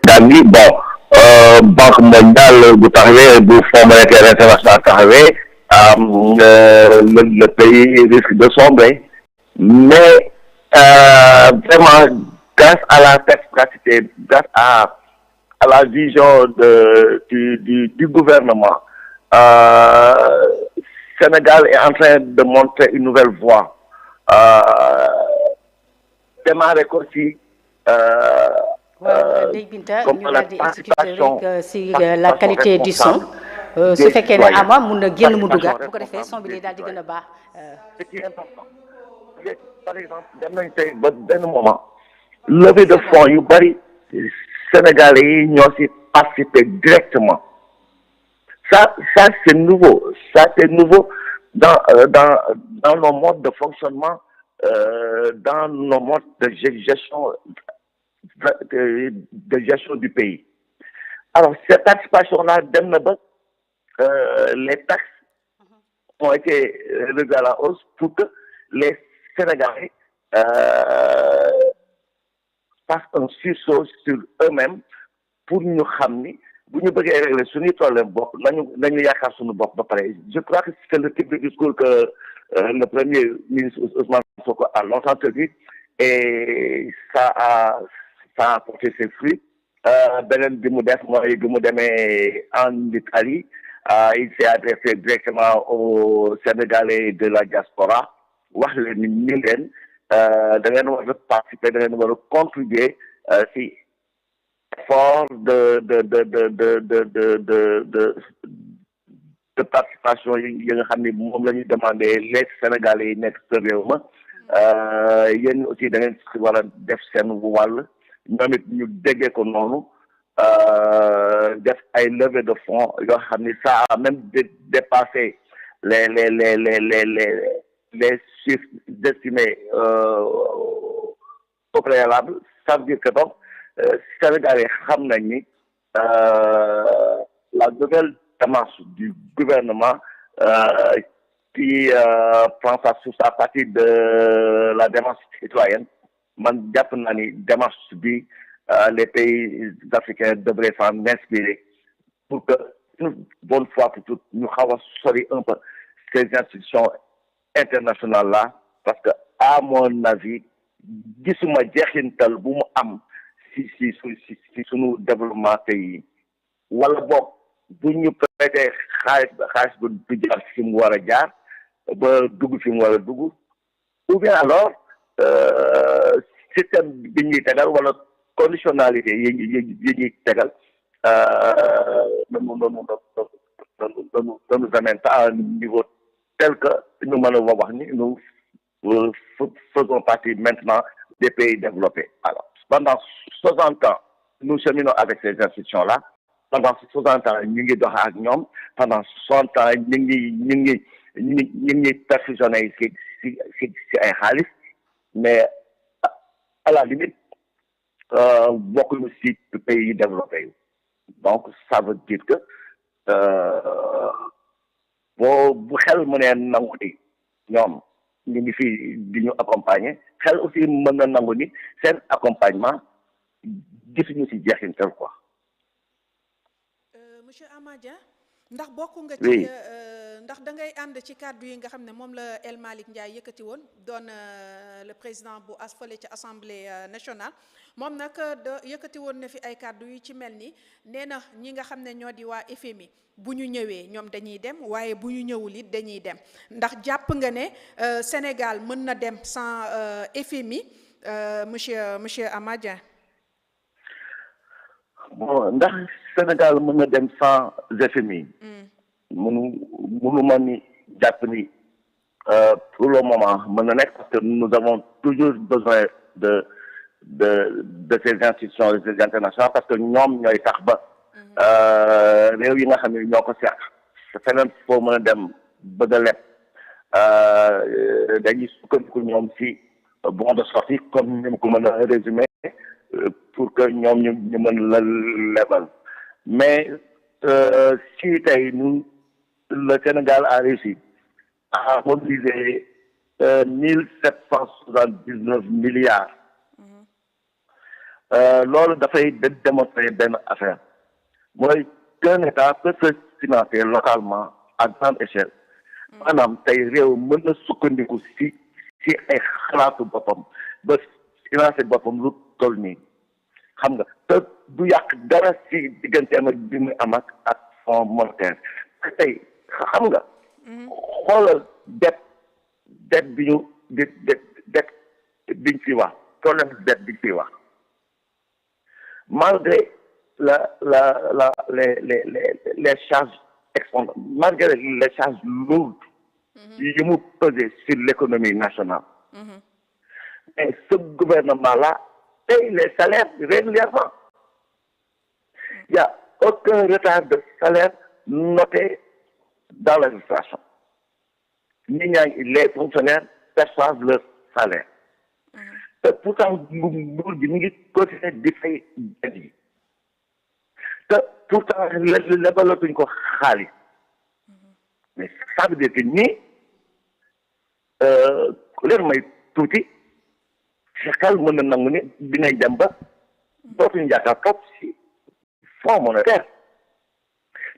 Gambie bon banque mondiale bu taxawee bu fonds monétaire international taxawee le pays risque de sombrer mais vraiment grâce à la perspicacité, grâce à la vision du gouvernement, Sénégal est en train de montrer une nouvelle voie. Démarrer aussi comme la participation si la qualité du son su fekkee ne ama mun na génn mu dugaat bu ko defee son bi day daal di gën a baax. Ce qui est important par exemple dem nañ tey ba benn moment levée de fonds yu bari Sénégalais yi ñoo si participer directement ça c'est nouveau, ça c'est nouveau dans nos modes de fonctionnement, dans nos modes de gestion du pays. Alors cette participation-là dem na ba les taxes ont été revus à la hausse pour que les Sénégalais fassent un sursaut sur eux-mêmes pour ñu xam ni bu ñu bëggee régler suñuy problème bopp nañu yaakaar suñu bopp ba pare. Je crois que c'est le type de discours que le premier ministre Ousmane Sonko a longtemps tenu et ça a porté ses fruits. Beneen bi mu def mooy bi mu demee en Italie il s'est adressé directement aux Sénégalais de la diaspora wax leen ni leen da ngeen war a participer, da ngeen war a contribuer si effort de participation yi nga xam ni moom la ñuy demander les Sénégalais yi nekk sa réew ma yéen aussi da ngeen si war a def seen wàll ñoom it ñu déggee ko noonu def ay levée de fonds yoo xam ni ça a même dépassé les chiffres destinés au préalable. Ça veut dire que donc Sénégalais xam nañ ni la nouvelle démarche du gouvernement qui prend sa source à partir de la démarche citoyenne man jàpp naa ni démarche bi les pays africains devraient s'en inspirer pour que une bonne fois pour toutes ñu xaw a sori un peu ces institutions internationales là parce que à mon avis gisuma jeexintal bu mu am si sunu développement pays wala boog bu ñu prêter xaalis ba du jaar fi mu war a jaar ba dugg fi mu war a dugg ou bien alors système bi ñuy tegal wala conditionnalité yi ñuy tegal nous amène à un niveau tel que ñu mën a wax ni nous faisons partie maintenant des pays développés. Alors pendant 60 ans nous cheminons avec ces institutions-là. Pendant 60 ans ñu ngi dox ak ñoom. Pendant 60 ans ñu ngi perfusionné si ay xaalis mais à la limite bokkuñu ci pays développés donc ça veut dire que bu xel mënee nangu ni ñoom ñu ngi fi di ñu accompagner xel aussi mën na nangu ni seen accompagnement gisuñu ci jeexintal quoi. Monsieur Amadia ndax bokk nga ci ndax da ngay ànd ci kàddu yi nga xam ne moom la El Malick Ndiaye yëkkati woon doon le président bu fële ci assemblée nationale moom nag yëkkati woon na fi ay kàddu yu ci mel ni nee na ñi nga xam ne ñoo di waa FMI bu ñu ñëwee ñoom dañuy dem waaye bu ñu ñëwul it dañuy dem ndax jàpp nga ne Sénégal mën na dem sans FMI monsieur Amadia. bon ndax Sénégal mën na dem sans FMI. mënu ma ni jàpp ni pour le moment mën na nekk parce que nous avons toujours besoin de ces institutions de ces internationales parce que ñoom ñooy tax ba réew yi nga xam ne ñoo ko seq feneen foo mën a dem bëgg a leb dañuy sukkandiku ñoom si bon de sortie comme ni ma ko mën a résumé pour que ñoom ñu mën la lebal mais si tey nous le Sénégal a réussi à mobiliser 1779 milliards loolu dafay démontrer benn affaire mooy qu'un État peut se financer localement à grande échelle maanaam tey réew mën na sukkandiku si ay xalaatu boppam ba financer boppam lu toll nii xam nga te du yàq dara si digganteem ak bi muy am ak fonds monétaire te tey xam nga xoolal dette bi ñu dette biñ fi wax problème dette biñ fi wax malgré les charges exponentielles malgré les charges lourdes yi mu peser sur l'économie nationale mais ce gouvernement-là paye les salaires régulièrement. Il n'y a aucun retard de salaire noté dans l'administration. Les fonctionnaires perçoivent leur salaire. Et pourtant, nous continuons de faire des vies. Pourtant, les ballots sont khali. Mais ça veut dire que nous, tout Chacal mën na nangu ni dinañ dem ba dootuñu yaakaar topp si fonds monétaire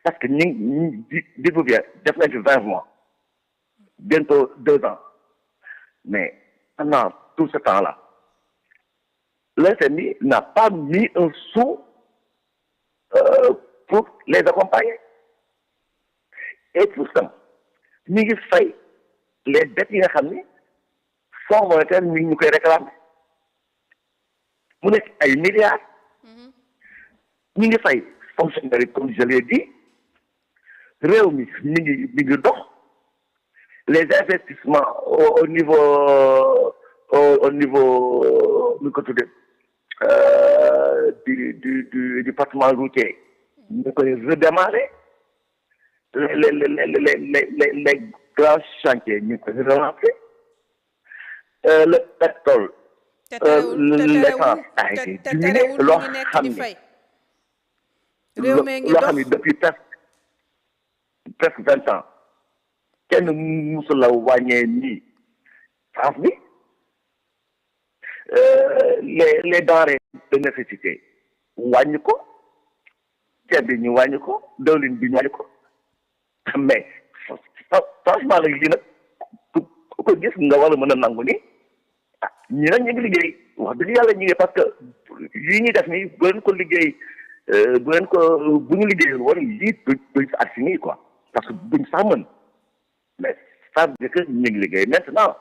parce que ñu di bu bien def nañ fi 20 mois bientôt 2 ans mais pendant tout ce temps-là l'FMI n'a pas mis un sou pour les accompagner et pourtant ñu ngi fay les dettes yi nga xam ni fonds monétaire ñu koy réclamer mu nekk ay milliards ñi ngi fay fonctionnaire comme je l'ai dit réew mi mi ngi dox les investissements au niveau nu ko tuddee du patrimoine routier ñu koy redémarrer les grands chantiers ñu koy relancer le pétrole l'essence a été diminué loo xam ni depuis presque 20 ans kenn musu la wàññee nii France bi les denrées de nécessité wàññi ko ceeb bi ñu wàññi ko dawlin bi ñu wàññi ko mais franchement nag lii nag ku ko gis nga war a mën a nangu ni ñi nag ñu ngi liggéey wax dëgg yàlla ñu ngi parce que lii ñuy def nii bu leen ko liggéey bu ñu liggéeyul woon lii duñ sa agsi nii quoi parce que duñ sax mën mais ça veut dire que ñu ngi liggéey maintenant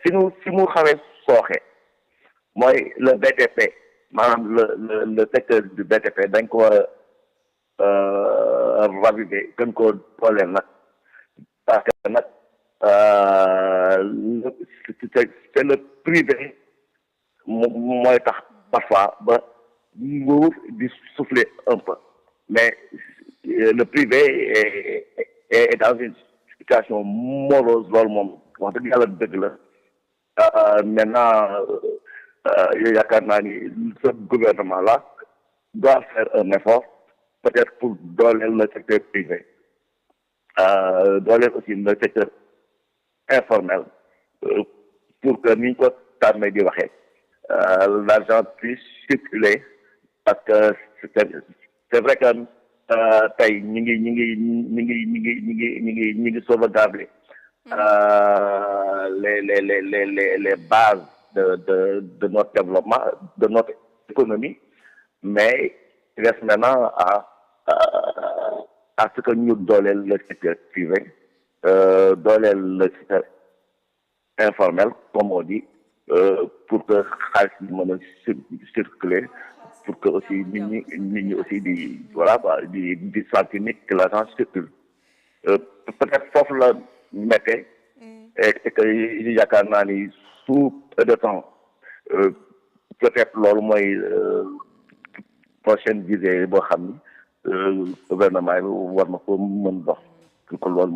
si mu xawee sooxe mooy le BTP maanaam le secteur du BTP dañ ko war a raviver gën koo dooleel nag parce que nag c'est le privé mooy tax parfois ba nguur di souffler un peu mais le privé est dans une situation morose loolu moom wax dëgg yàlla dëgg la maintenant yaakaar naa ni ce gouvernement là doit faire un effort peut-être pour dooleel le secteur privé dooleel aussi le secteur informel pour que ni ñu ko tàmmee di waxee l'argent puisse circuler parce que c'est vrai que tey ñi ngi sauvegarder les bases de notre développement, de notre économie, mais il reste maintenant à ce que nous donnons le secteur privé, donnons le secteur informel, comme on dit, pour que xaalis circuler, pour que aussi nit ñi aussi di sentir que l'argent circule. Peut-être foofu la mettee et que yaakaar naa ni sous peu de temps peut-être loolu mooy prochaine visée boo xam ni gouvernement bi war na ko mën dox ko loolu